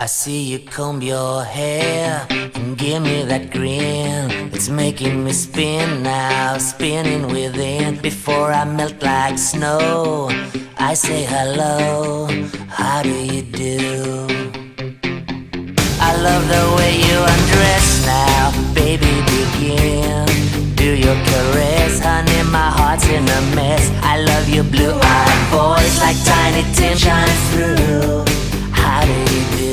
I see you comb your hair and give me that grin. It's making me spin now, spinning within. Before I melt like snow, I say hello, how do you do? I love the way you undress now, baby begin. Do your caress, honey, my heart's in a mess. I love your blue-eyed voice like Tiny Tim shines through. How do you do?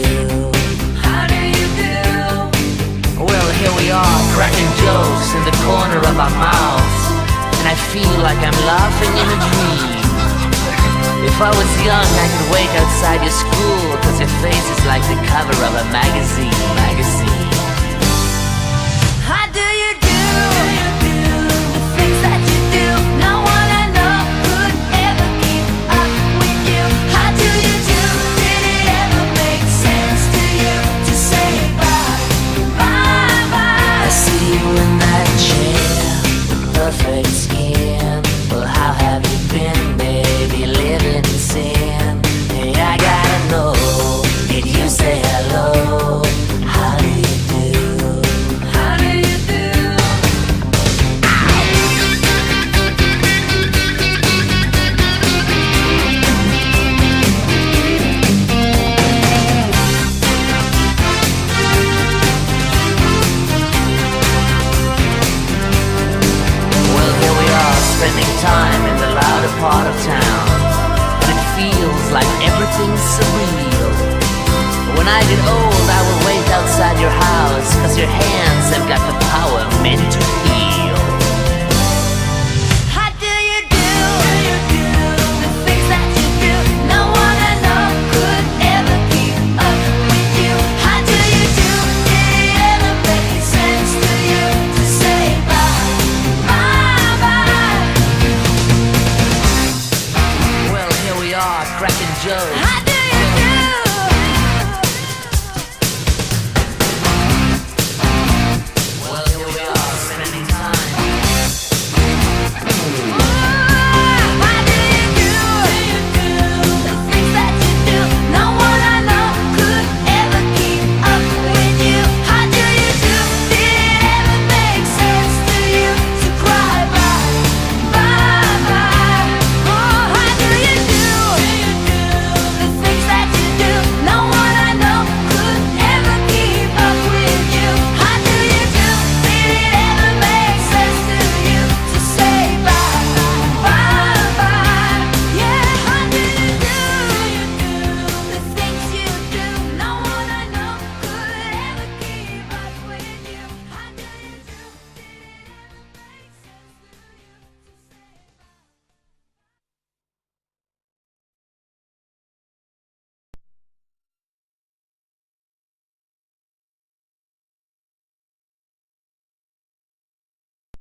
How do you do? Well, here we are, cracking jokes in the corner of our mouths, and I feel like I'm laughing in a dream. If I was young, I could wait outside your school, 'cause your face is like the cover of a magazine. How do you do? The things that you do, no one I know could ever keep up with you. How do you do? Did it ever make sense to you to say bye, bye, bye? I see you in that chair, with perfect skin. Well, how have you been, baby, living in sin? Hey, I gotta know, did you say hello? How do you do? How do you do? Well, here we are, spending time in the louder part of town, and it feels like everything's surreal. When I get old, I will wait outside your house, 'cause your hands have got the power meant to heal.